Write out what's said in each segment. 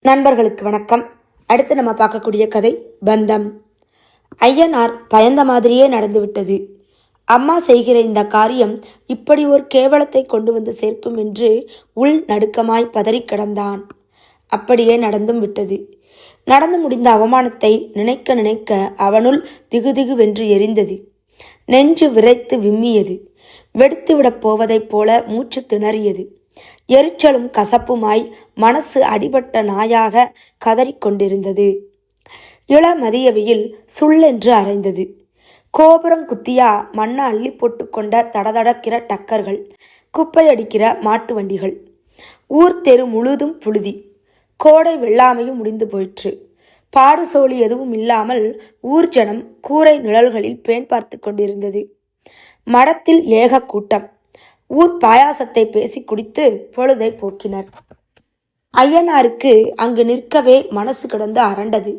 நண்பர்களுக்கு வணக்கம். அடுத்து நம்ம பார்க்கக்கூடிய கதை பந்தம். ஐயனார் பயந்த மாதிரியே நடந்துவிட்டது. அம்மா செய்கிற இந்த காரியம் இப்படி ஒரு கேவலத்தை கொண்டு வந்து சேர்க்கும் என்று உள் நடுக்கமாய் பதறி கிடந்தான். அப்படியே நடந்தும் விட்டது. நடந்து முடிந்த அவமானத்தை நினைக்க நினைக்க அவனுள் திகுதிகுவென்று எரிந்தது. நெஞ்சு விரைத்து விம்மியது. வெடித்துவிடப் போவதைப் போல மூச்சு திணறியது. எரிச்சலும் கசப்புமாய் மனசு அடிபட்ட நாயாக கதறிக்கொண்டிருந்தது. இளமதியவையில் சுள்ளென்று அரைந்தது. கோபுரம் குத்தியா மண்ணை அள்ளி போட்டு கொண்ட தடதடக்கிற டக்கர்கள், குப்பையடிக்கிற மாட்டு வண்டிகள். ஊர் தெரு முழுதும் புழுதி. கோடை வெள்ளாமையும் முடிந்து போயிற்று. பாடு சோழி எதுவும் இல்லாமல் ஊர் ஜனம் கூரை நிழல்களில் பேன் பார்த்து கொண்டிருந்தது. மடத்தில் ஏக கூட்டம். ஊர் பாயாசத்தை பேசி குடித்து பொழுதை போக்கினர். ஐயனாருக்கு அங்கு நிற்கவே மனசு கிடந்து அரண்டது.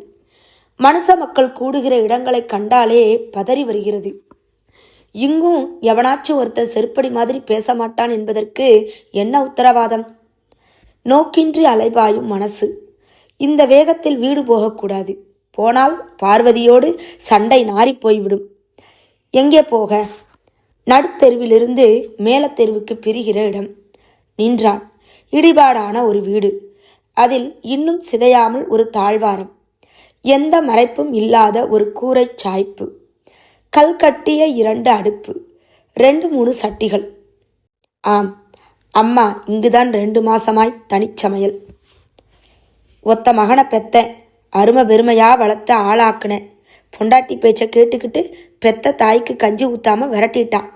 மனுஷ மக்கள் கூடுகிற இடங்களை கண்டாலே பதறி வருகிறது. இங்கும் எவனாச்சும் ஒருத்தர் செருப்படி மாதிரி பேச மாட்டான் என்பதற்கு என்ன உத்தரவாதம்? நோக்கின்றி அலைபாயும் மனசு. இந்த வேகத்தில் வீடு போகக்கூடாது. போனால் பார்வதியோடு சண்டை நாறி போய்விடும். எங்கே போக? நடுத்தெருவிலிருந்து மேலத்தெருவுக்கு பிரிகிற இடம். நின்றான். இடிபாடான ஒரு வீடு. அதில் இன்னும் சிதையாமல் ஒரு தாழ்வாரம். எந்த மறைப்பும் இல்லாத ஒரு கூரை சாய்ப்பு. கல் கட்டிய 2 அடுப்பு, 2-3 சட்டிகள். ஆம், அம்மா இங்குதான் 2 மாசமாய் தனிச்சமையல். ஒத்த மகனை பெத்தேன், அருமை பெருமையா வளர்த்த ஆளாக்குனேன். பொண்டாட்டி பேச்சை கேட்டுக்கிட்டு பெத்த தாய்க்கு கஞ்சி ஊத்தாம விரட்டிட்டான்.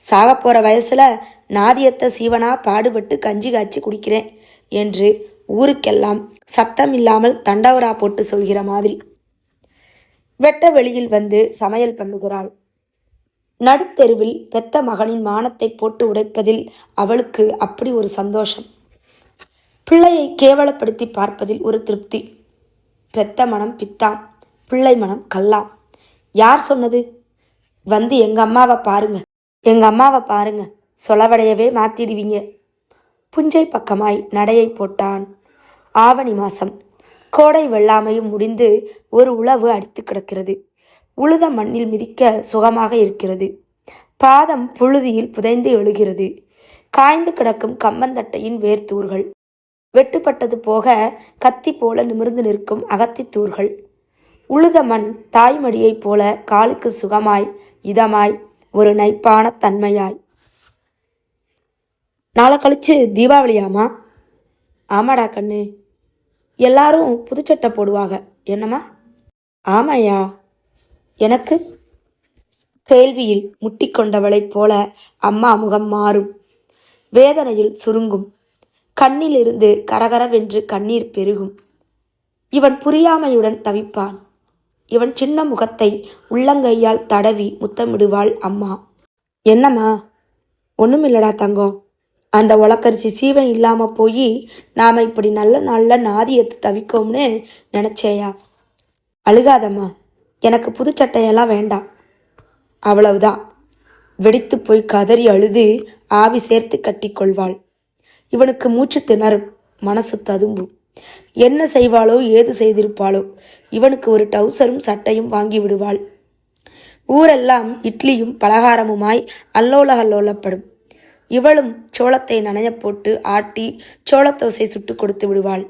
சாக போகிற வயசில் நாதியத்தை சீவனா பாடுபட்டு கஞ்சி காய்ச்சி குடிக்கிறேன் என்று ஊருக்கெல்லாம் சத்தம் இல்லாமல் தண்டவரா போட்டு சொல்கிற மாதிரி வெட்ட வெளியில் வந்து சமையல் பண்ணுகிறாள். நடுத்தெருவில் பெத்த மகனின் மானத்தை போட்டு உடைப்பதில் அவளுக்கு அப்படி ஒரு சந்தோஷம். பிள்ளையை கேவலப்படுத்தி பார்ப்பதில் ஒரு திருப்தி. பெத்த மனம் பித்தாம், பிள்ளை மனம் கல்லாம். யார் சொன்னது? வந்து எங்கள் அம்மாவை பாருங்க, சொலவடையவே மாத்திடுவீங்க. புஞ்சை பக்கமாய் நடையை போட்டான். ஆவணி மாசம். கோடை வெள்ளாமையும் முடிந்து ஒரு உழவு அடித்து கிடக்கிறது. உழுத மண்ணில் மிதிக்க சுகமாக இருக்கிறது. பாதம் புழுதியில் புதைந்து எழுகிறது. காய்ந்து கிடக்கும் கம்பந்தட்டையின் வேர்த்தூர்கள். வெட்டுப்பட்டது போக கத்தி போல நிமிர்ந்து நிற்கும் அகத்தித்தூர்கள். உழுத மண் தாய்மடியைப் போல காலுக்கு சுகமாய் இதமாய் ஒரு நைப்பான தன்மையாய். நாளை கழிச்சு தீபாவளியாமா? ஆமாடா கண்ணு, எல்லாரும் புதுச்சட்டை போடுவாங்க. என்னம்மா? ஆமாயா. எனக்கு? கேள்வியில் முட்டிக்கொண்டவளைப் போல அம்மா முகம் மாறும். வேதனையில் சுருங்கும். கண்ணிலிருந்து கரகரவென்று கண்ணீர் பெருகும். இவன் புரியாமையுடன் தவிப்பான். இவன் சின்ன முகத்தை உள்ளங்கையால் தடவி முத்தமிடுவாள் அம்மா. என்னம்மா? ஒன்றுமில்லடா தங்கம். அந்த உலக்கரிசி சீவன் இல்லாமல் போய் நாம் இப்படி நல்ல நல்ல நாதியத்து தவிக்கோம்னு நினச்சேயா? அழுகாதம்மா, எனக்கு புதுச்சட்டையெல்லாம் வேண்டாம். அவ்வளவுதான். வெடித்து போய் கதறி அழுது ஆவி சேர்த்து கட்டி கொள்வாள். இவனுக்கு மூச்சு திணறும், மனசு ததும்பும். என்ன செய்வாளோ ஏது செய்திருப்பாளோ? இவனுக்கு ஒரு டவுசரும் சட்டையும் வாங்கி விடுவாள். ஊரெல்லாம் இட்லியும் பலகாரமுமாய் அல்லோலப்படும். இவளும் சோளத்தை நனைய போட்டு ஆட்டி சோளத்தோசை சுட்டு கொடுத்து விடுவாள்.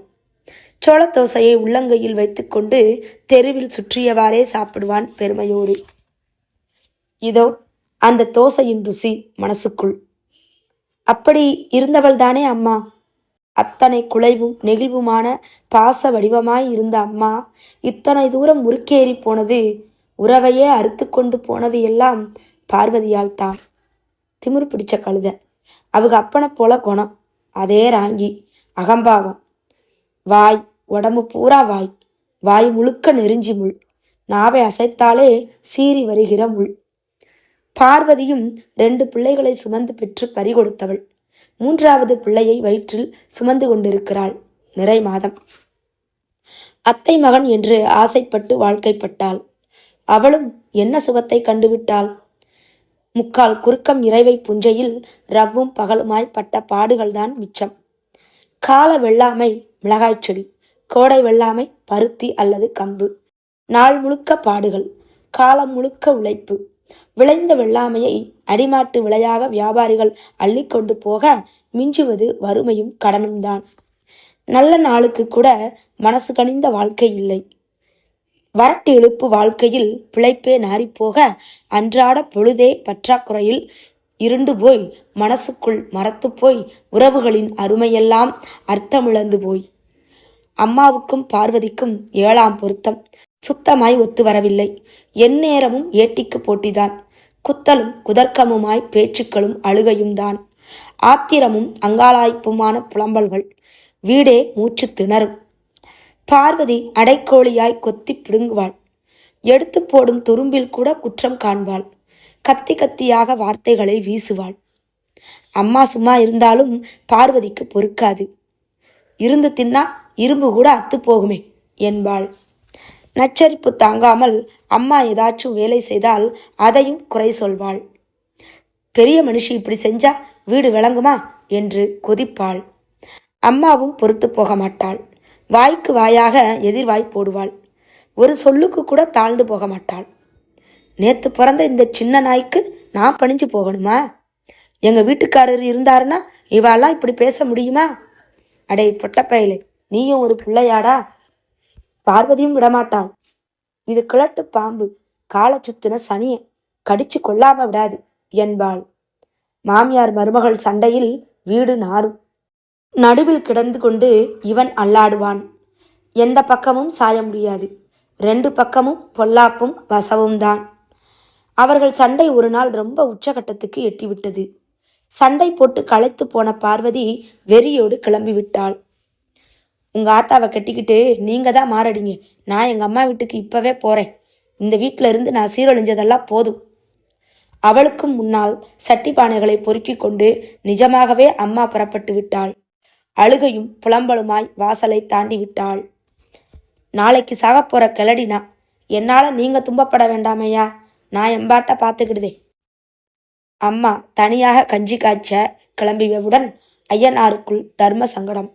சோளத்தோசையை உள்ளங்கையில் வைத்துக்கொண்டு தெருவில் சுற்றியவாறே சாப்பிடுவான் பெருமையோடு. இதோ அந்த தோசையின் ருசி மனசுக்குள். அப்படி இருந்தவள்தானே அம்மா. அத்தனை குலைவும் நெகிழ்வுமான பாச வடிவமாய் இருந்த அம்மா இத்தனை தூரம் முறுக்கேறி போனது, உறவையே அறுத்து கொண்டு போனது எல்லாம் பார்வதியால் தான். திமிரு பிடிச்ச கழுத. அவங்க அப்பனை போல குணம். அதே ராங்கி, அகம்பாவம். வாய், உடம்பு பூரா வாய். வாய் முழுக்க நெருஞ்சி முள். நாவை அசைத்தாலே சீறி வருகிற முள். பார்வதியும் 2 பிள்ளைகளை சுமந்து பெற்று பறிகொடுத்தவள். 3வது பிள்ளையை வயிற்றில் சுமந்து கொண்டிருக்கிறாள். நிறை மாதம். அத்தை மகன் என்று ஆசைப்பட்டு வாழ்க்கைப்பட்டாள். அவளும் என்ன சுகத்தை கண்டுவிட்டாள்? முக்கால் குறுக்கம் இறைவை புஞ்சையில் ரவ்வும் பகலுமாய் பட்ட பாடுகள்தான் மிச்சம். கால வெள்ளாமை மிளகாய் செடி, கோடை வெள்ளாமை, பருத்தி அல்லது கம்பு. நாள் முழுக்க பாடுகள், காலம் முழுக்க உழைப்பு. விளைந்த வெள்ளாமையை அடிமாட்டு விலையாக வியாபாரிகள் அள்ளி கொண்டு போக மிஞ்சுவது வறுமையும் கடனும் தான். நல்ல நாளுக்கு கூட மனசு கனிந்த வாழ்க்கை இல்லை. வறட்டு இழுப்பு வாழ்க்கையில் பிழைப்பே நாறிப்போக அன்றாட பொழுதே பற்றாக்குறையில் இருண்டு போய் மனசுக்குள் மறத்து போய் உறவுகளின் அருமையெல்லாம் அர்த்தமிழந்து போய். அம்மாவுக்கும் பார்வதிக்கும் 7ஆம் பொருத்தம் சுத்தமாய் ஒத்து வரவில்லை. எந்நேரமும் ஏட்டிக்கு போட்டிதான். குத்தலும் குதர்க்கமுமாய் பேச்சுக்களும் அழுகையும் தான். ஆத்திரமும் அங்காளாய்ப்புமான புலம்பல்கள். வீடே மூச்சு திணறும். பார்வதி அடைக்கோழியாய் கொத்தி பிடுங்குவாள். எடுத்து போடும் துரும்பில் கூட குற்றம் காண்பாள். கத்தி கத்தியாக வார்த்தைகளை வீசுவாள். அம்மா சும்மா இருந்தாலும் பார்வதிக்கு பொறுக்காது. இருந்து தின்னா இரும்பு கூட அத்து போகுமே என்பாள். நச்சரிப்பு தாங்காமல் அம்மா ஏதாச்சும் வேலை செய்தால் அதையும் குறை சொல்வாள். பெரிய மனுஷி இப்படி செஞ்சா வீடு விளங்குமா என்று கொதிப்பாள். அம்மாவும் பொறுத்து போக மாட்டாள். வாய்க்கு வாயாக எதிர்வாய் போடுவாள். ஒரு சொல்லுக்கு கூட தாழ்ந்து போக மாட்டாள். நேத்து பிறந்த இந்த சின்ன நாய்க்கு நான் பணிஞ்சு போகணுமா? எங்க வீட்டுக்காரர் இருந்தாருன்னா இவாளெல்லாம் இப்படி பேச முடியுமா? அடே பொட்டப்பயலே, நீயும் ஒரு பிள்ளையாடா? பார்வதியும் விடமாட்டாள். இது கிழட்டு பாம்பு, காலை சுத்தின சனிய கடிச்சு கொள்ளாம விடாது என்பாள். மாமியார் மருமகள் சண்டையில் வீடு நாறும். நடுவில் கிடந்து கொண்டு இவன் அல்லாடுவான். எந்த பக்கமும் சாய முடியாது. 2 பக்கமும் பொல்லாப்பும் வசவும் தான். அவர்கள் சண்டை ஒரு நாள் ரொம்ப உச்சகட்டத்துக்கு எட்டிவிட்டது. சண்டை போட்டு களைத்து போன பார்வதி வெறியோடு கிளம்பி விட்டாள். உங்க ஆத்தாவை கட்டிக்கிட்டு நீங்க தான் மாறடிங்க. நான் எங்க அம்மா வீட்டுக்கு இப்பவே போறேன். இந்த வீட்டில இருந்து நான் சீரழிஞ்சதெல்லாம் போதும். அவளுக்கும் முன்னால் சட்டி பானைகளை பொறுக்கி கொண்டு நிஜமாகவே அம்மா புறப்பட்டு விட்டாள். அழுகையும் புலம்பலுமாய் வாசலை தாண்டி விட்டாள். நாளைக்கு சாகப்போற கிளடினா என்னால நீங்க துன்பப்பட வேண்டாமையா? நான் எம்பாட்ட பார்த்துக்கிடுதே. அம்மா தனியாக கஞ்சி காய்ச்ச கிளம்பியவுடன் ஐயனாருக்குள் தர்ம சங்கடம்.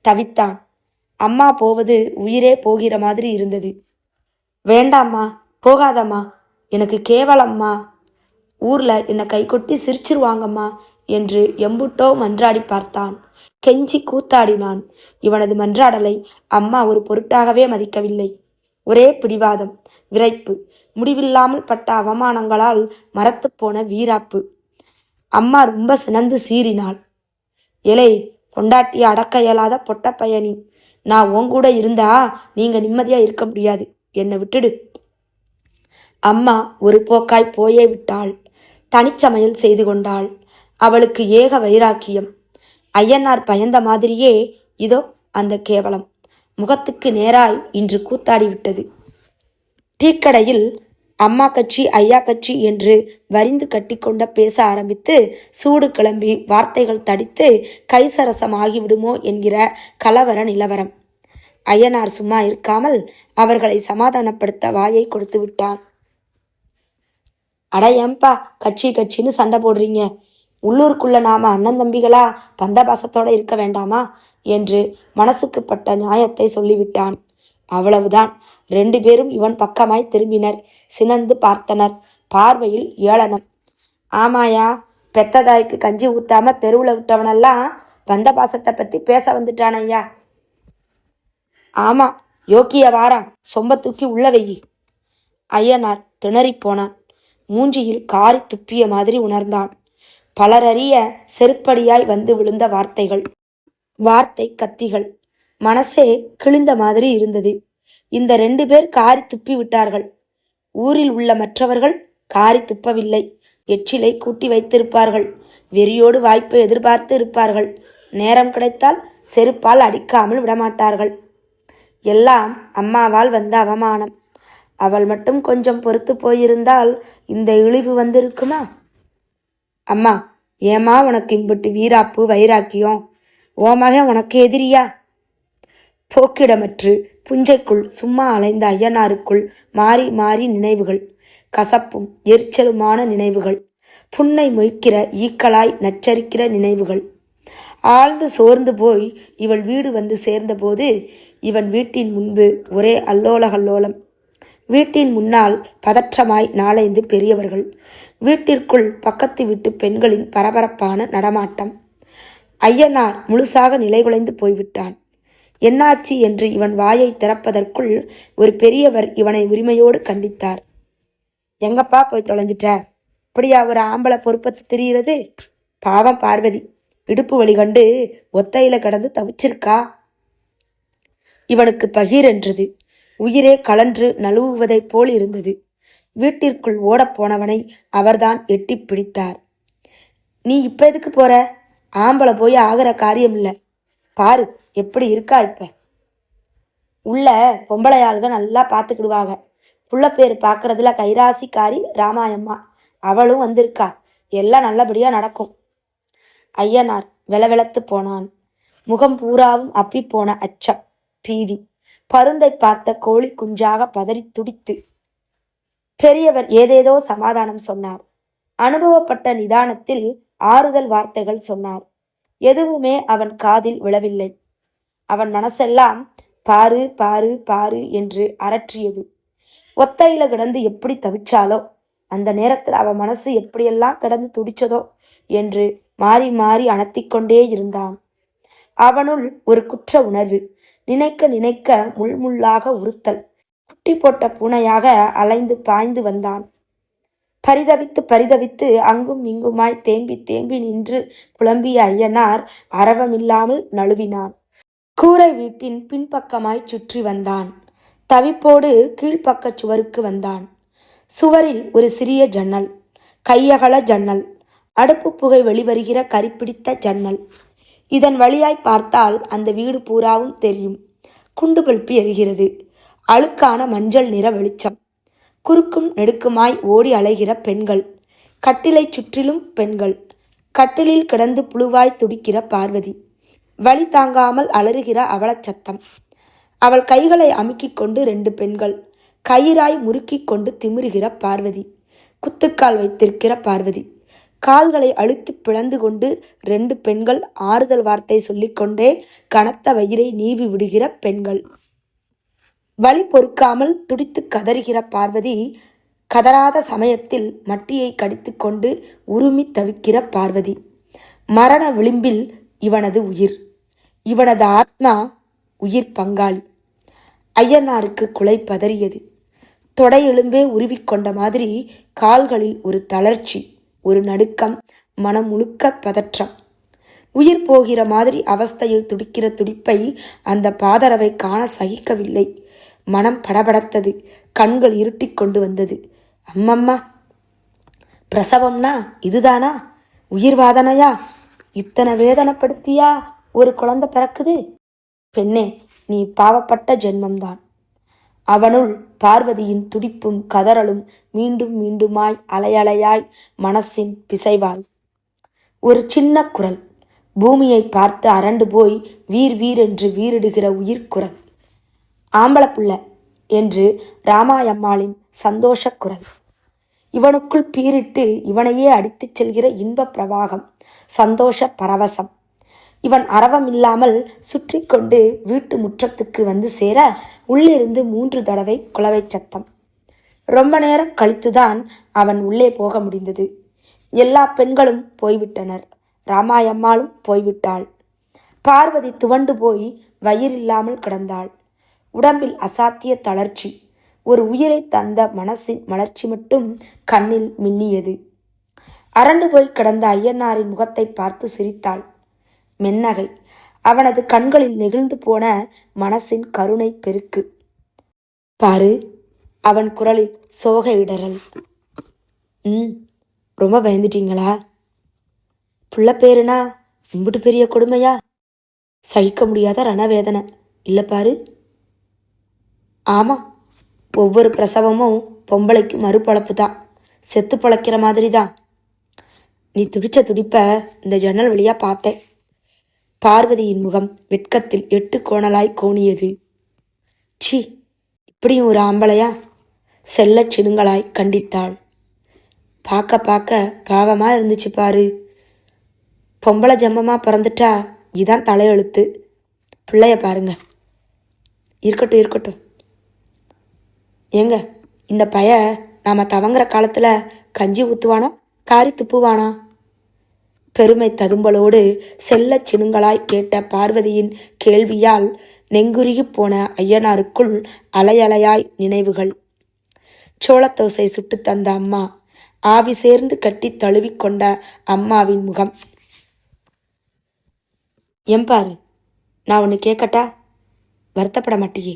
தவித்தான். அம்மா போவது உயிரே போகிற மாதிரி இருந்தது. வேண்டாம்மா, போகாதம்மா, எனக்கு கேவலம்மா, ஊர்ல என்னை கைகொட்டி சிரிச்சிருவாங்கம்மா என்று எம்புட்டோ மன்றாடி பார்த்தான். கெஞ்சி கூத்தாடினான். இவனது மன்றாடலை அம்மா ஒரு பொருட்டாகவே மதிக்கவில்லை. ஒரே பிடிவாதம், விரைப்பு, முடிவில்லாமல் பட்ட அவமானங்களால் மரத்து போன வீராப்பு. அம்மா ரொம்ப சினந்து சீறினாள். எலே பொண்டாட்டிய அடக்க இயலாத பொட்ட பயணி, நான் உங்கூட இருந்தா நீங்க நிம்மதியா இருக்க முடியாது. என்னை விட்டுடு. அம்மா ஒரு போக்காய் போயே விட்டாள். தனிச்சமையல் செய்து கொண்டாள். அவளுக்கு ஏக வைராக்கியம். ஐயனார் பயந்த மாதிரியே இதோ அந்த கேவலம் முகத்துக்கு நேராய் இன்று கூத்தாடிவிட்டது. டீக்கடையில் அம்மா கட்சி ஐயா கட்சி என்று வரிந்து கட்டிக்கொண்ட பேச ஆரம்பித்து சூடு கிளம்பி வார்த்தைகள் தடித்து கைசரசமாகிவிடுமோ என்கிற கலவர நிலவரம். ஐயனார் சும்மா இருக்காமல் அவர்களை சமாதானப்படுத்த வாயை கொடுத்து விட்டான். அட ஏம்பா கட்சி கட்சின்னு சண்டை போடுறீங்க? உள்ளூருக்குள்ள நாம அண்ணன் தம்பிகளா பந்தபாசத்தோட இருக்க வேண்டாமா என்று மனசுக்கு பட்ட நியாயத்தை சொல்லிவிட்டான். அவ்வளவுதான். 2 பேரும் இவன் பக்கமாய் திரும்பினர். சினந்து பார்த்தனர். பார்வையில் ஏளனம். ஆமாயா, பெத்ததாய்க்கு கஞ்சி ஊத்தாம தெருவில் விட்டவனெல்லாம் பந்தபாசத்தை பத்தி பேச வந்துட்டான் ஐயா. ஆமா, யோக்கிய வாரான், சொம்ப தூக்கி உள்ள வெயி. ஐயனார் திணறி போனான். மூஞ்சியில் காரி துப்பிய மாதிரி உணர்ந்தான். பலரறிய செருப்படியாய் வந்து விழுந்த வார்த்தைகள், வார்த்தை கத்திகள். மனசே கிழிந்த மாதிரி இருந்தது. இந்த 2 பேர் காரி துப்பி விட்டார்கள். ஊரில் உள்ள மற்றவர்கள் காரி துப்பவில்லை. எச்சிலை கூட்டி வைத்திருப்பார்கள். வெறியோடு வாய்ப்பை எதிர்பார்த்து இருப்பார்கள். நேரம் கிடைத்தால் செருப்பால் அடிக்காமல் விடமாட்டார்கள். எல்லாம் அம்மாவால் வந்த அவமானம். அவள் மட்டும் கொஞ்சம் பொறுத்து போயிருந்தால் இந்த இழிவு வந்திருக்குமா? அம்மா, ஏமா உனக்கு இம்புட்டு வீராப்பு வைராக்கியம்? ஓ மகன் உனக்கு எதிரியா? போக்கிடமற்று புஞ்சைக்குள் சும்மா அலைந்த ஐயனாருக்குள் மாறி மாறி நினைவுகள், கசப்பும் எரிச்சலுமான நினைவுகள், புன்னை மொய்க்கிற ஈக்களாய் நச்சரிக்கிற நினைவுகள். ஆழ்ந்து சோர்ந்து போய் இவள் வீடு வந்து சேர்ந்தபோது இவன் வீட்டின் முன்பு ஒரே அல்லோல கல்லோலம். வீட்டின் முன்னால் பதற்றமாய் நாலைந்து பெரியவர்கள். வீட்டிற்குள் பக்கத்து வீட்டு பெண்களின் பரபரப்பான நடமாட்டம். ஐயனார் முழுசாக நிலைகுலைந்து போய்விட்டான். என்னாச்சு என்று இவன் வாயை திறப்பதற்குள் ஒரு பெரியவர் இவனை உரிமையோடு கண்டித்தார். எங்கப்பா போய் தொலைஞ்சிட்ட? இப்படியா ஒரு ஆம்பளை பொறுப்பத்து தெரிகிறது? பாவம் பார்வதி இடுப்பு வலி கண்டு ஒத்தையில கடந்து தவிச்சிருக்கா. இவனுக்கு பகீரென்றது. உயிரே கலன்று நழுவுவதைப் போல் இருந்தது. வீட்டிற்குள் ஓடப்போனவனை அவர்தான் எட்டி பிடித்தார். நீ இப்ப எதுக்கு போற? ஆம்பளை போய் ஆகிற காரியம் இல்லை. பாரு எப்படி இருக்கா இப்ப. உள்ள பொம்பளையாளுக நல்லா பார்த்துக்கிடுவாங்க. புள்ள பேர் பார்க்கறதுல கைராசிக்காரி ராமாயம்மா, அவளும் வந்திருக்கா. எல்லாம் நல்லபடியா நடக்கும். ஐயனார் வெளவெளத்து போனான். முகம் பூராவும் அப்பி போன அச்சம், பீதி. பருந்தை பார்த்த கோழி குஞ்சாக பதறி துடித்து. பெரியவர் ஏதேதோ சமாதானம் சொன்னார். அனுபவப்பட்ட நிதானத்தில் ஆறுதல் வார்த்தைகள் சொன்னார். எதுவுமே அவன் காதில் விழவில்லை. அவன் மனசெல்லாம் பாரு பாரு பாரு என்று அரற்றியது. ஒத்தையில கிடந்து எப்படி தவிச்சாலோ, அந்த நேரத்தில் அவன் மனசு எப்படியெல்லாம் கிடந்து துடிச்சதோ என்று மாறி மாறி அணத்திக்கொண்டே இருந்தான். அவனுள் ஒரு குற்ற உணர்வு. நினைக்க நினைக்க முள்முள்ளாக உறுத்தல். குட்டி போட்ட பூனையாக அலைந்து பாய்ந்து வந்தான். பரிதவித்து பரிதவித்து அங்கும் இங்குமாய் தேம்பி தேம்பி நின்று புலம்பிய ஐயனார் அரவமில்லாமல் நழுவினான். கூரை வீட்டின் பின்பக்கமாய் சுற்றி வந்தான். தவிப்போடு கீழ்ப்பக்க சுவருக்கு வந்தான். சுவரில் ஒரு சிறிய ஜன்னல், கையகல ஜன்னல், அடுப்பு புகை வெளிவருகிற கரிப்பிடித்த ஜன்னல். இதன் வழியாய் பார்த்தால் அந்த வீடு பூராவும் தெரியும். குண்டு பல்பி எரிகிறது. அழுக்கான மஞ்சள் நிற வெளிச்சம். குறுக்கும் நெடுக்குமாய் ஓடி அலைகிற பெண்கள். கட்டிலை சுற்றிலும் பெண்கள். கட்டிலில் கிடந்து புழுவாய் துடிக்கிற பார்வதி. வலி தாங்காமல் அலறுகிற அவலச்சத்தம். அவள் கைகளை அமுக்கிக் கொண்டு 2 பெண்கள். கயிறாய் முறுக்கிக் கொண்டு திமிருகிற பார்வதி. குத்துக்கால் வைத்திருக்கிற பார்வதி. கால்களை அழுத்தி பிளந்து கொண்டு 2 பெண்கள் ஆறுதல் வார்த்தை சொல்லிக்கொண்டே கனத்த வயிறை நீவி விடுகிற பெண்கள். வலி பொறுக்காமல் துடித்து கதறுகிற பார்வதி. கதறாத சமயத்தில் மட்டியை கடித்து கொண்டு உருமி தவிக்கிற பார்வதி. மரண விளிம்பில் இவனது உயிர், இவனது ஆத்மா, உயிர் பங்காளி. ஐயனாருக்கு குலை பதறியது. தொடை எலும்பே உருவிக்கொண்ட மாதிரி கால்களில் ஒரு தளர்ச்சி, ஒரு நடுக்கம், மனம் முழுக்க பதற்றம். உயிர் போகிற மாதிரி அவஸ்தையில் துடிக்கிற துடிப்பை அந்த பாதரவை காண சகிக்கவில்லை. மனம் படபடத்தது. கண்கள் இருட்டிக் கொண்டு வந்தது. அம்மம்மா, பிரசவம்னா இதுதானா? உயிர் வாதனையா? இத்தனை வேதனைப்படுத்தியா ஒரு குழந்தை பிறக்குது? பெண்ணே, நீ பாவப்பட்ட ஜென்மம்தான். அவனுள் பார்வதியின் துடிப்பும் கதறலும் மீண்டும் மீண்டுமாய் அலையலையாய் மனசின் பிசைவாள். ஒரு சின்ன குரல், பூமியை பார்த்து அரண்டு போய் வீர் வீர் என்று வீரிடுகிற உயிர்க்குரல். ஆம்பளை புள்ள என்று ராமாயம்மாளின் சந்தோஷ குரல். இவனுக்குள் பீரிட்டு இவனையே அடித்துச் செல்கிற இன்ப பிரவாகம், சந்தோஷ பரவசம். இவன் அரவமில்லாமல் சுற்றி கொண்டு வீட்டு முற்றத்துக்கு வந்து சேர உள்ளிருந்து 3 தடவை குலவை சத்தம். ரொம்ப நேரம் கழித்துதான் அவன் உள்ளே போக முடிந்தது. எல்லா பெண்களும் போய்விட்டனர். ராமாயம்மாளும் போய்விட்டாள். பார்வதி துவண்டு போய் வயிறில்லாமல் கிடந்தாள். உடம்பில் அசாத்திய தளர்ச்சி. ஒரு உயிரை தந்த மனசின் மலர்ச்சி மட்டும் கண்ணில் மின்னியது. அரண்டு போய் கிடந்த ஐயனாரின் முகத்தை பார்த்து சிரித்தாள். மென்னகை. அவனது கண்களில் நெகிழ்ந்து போன மனசின் கருணை பெருக்கு. பாரு, அவன் குரலில் சோக இடறல். ரொம்ப பயந்துட்டீங்களா? புள்ள பேருனா இம்புட்டு பெரிய கொடுமையா? சகிக்க முடியாத ரணவேதனை இல்லை பாரு. ஆமாம், ஒவ்வொரு பிரசவமும் பொம்பளைக்கு மறுபழப்பு தான். செத்து பழக்கிற மாதிரி தான். நீ துடிச்ச துடிப்ப இந்த ஜன்னல் வழியா பார்த்தேன். பார்வதியின் முகம் வெட்கத்தில் 8 கோணலாய் கோணியது. சி, இப்படியும் ஒரு ஆம்பளையா? செல்ல சினுங்களாய் கண்டித்தாள். பார்க்க பார்க்க பாவமாக இருந்துச்சு பாரு. பொம்பளை ஜம்மமாக பிறந்துட்டா இதான் தலையெழுத்து. பிள்ளைய பாருங்க. இருக்கட்டும் இருக்கட்டும். ஏங்க, இந்த பைய நாம் தவங்குற காலத்தில் கஞ்சி ஊற்றுவானா காரி துப்புவானா? பெருமை ததும்பலோடு செல்ல சினுங்களாய் கேட்ட பார்வதியின் கேள்வியால் நெங்குருகி போன ஐயனாருக்குள் அலையலையாய் நினைவுகள். சோளத்தோசை சுட்டு தந்த அம்மா, ஆவி சேர்ந்து கட்டி தழுவிக்கொண்ட அம்மாவின் முகம். எம்பாரு, நான் ஒன்று கேட்கட்டா? வருத்தப்பட மாட்டியே?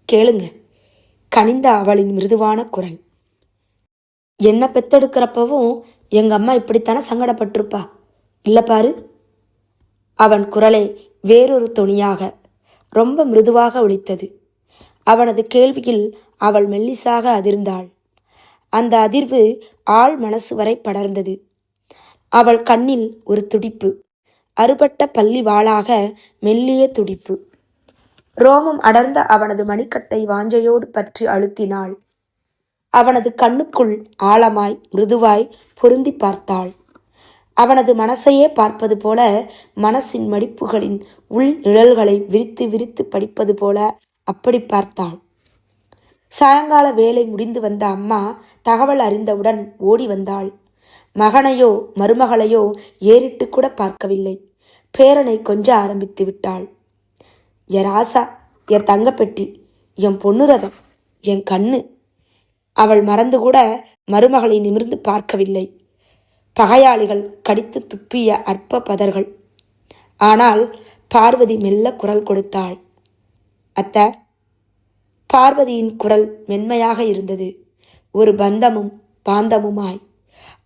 கேளுங்க. கனிந்த அவளின் மிருதுவான குரல். என்ன பெத்தெடுக்கிறப்பவும் எங்கள் அம்மா இப்படித்தானே சங்கடப்பட்டிருப்பா இல்லை பாரு. அவன் குரலை வேறொரு தொனியாக ரொம்ப மிருதுவாக ஒலித்தது. அவனது கேள்வியில் அவள் மெல்லிசாக அதிர்ந்தாள். அந்த அதிர்வு ஆள் மனசு வரை படர்ந்தது. அவள் கண்ணில் ஒரு துடிப்பு, அறுபட்ட பள்ளி வாளாக மெல்லிய துடிப்பு. ரோமம் அடர்ந்த அவனது மணிக்கட்டை வாஞ்சையோடு பற்றி அழுத்தினாள். அவனது கண்ணுக்குள் ஆழமாய் மிருதுவாய் பொருந்தி பார்த்தாள். அவனது மனசையே பார்ப்பது போல, மனசின் மடிப்புகளின் உள் நிழல்களை விரித்து விரித்து படிப்பது போல அப்படி பார்த்தாள். சாயங்கால வேலை முடிந்து வந்த அம்மா தகவல் அறிந்தவுடன் ஓடி வந்தாள். மகனையோ மருமகளையோ ஏறிட்டு கூட பார்க்கவில்லை. பேரனை கொஞ்ச ஆரம்பித்து விட்டாள். என் ராசா, என் தங்கப்பெட்டி, என் பொன்னுரதம், என் கண்ணு. அவள் மறந்து கூட மருமகளை நிமிர்ந்து பார்க்கவில்லை. பகையாளிகள் கடித்து துப்பிய அற்ப பதர்கள். ஆனால் பார்வதி மெல்ல குரல் கொடுத்தாள். அத்தை. பார்வதியின் குரல் மென்மையாக இருந்தது, ஒரு பந்தமும் பாந்தமுமாய்.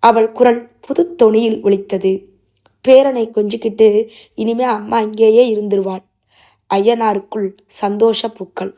அவள் குரல் புது தொனியில் ஒலித்தது. பேரனை கொஞ்சிக்கிட்டு இனிமே அம்மா இங்கேயே இருந்துருவாள். ஐயனாருக்குள் சந்தோஷ பூக்கள்.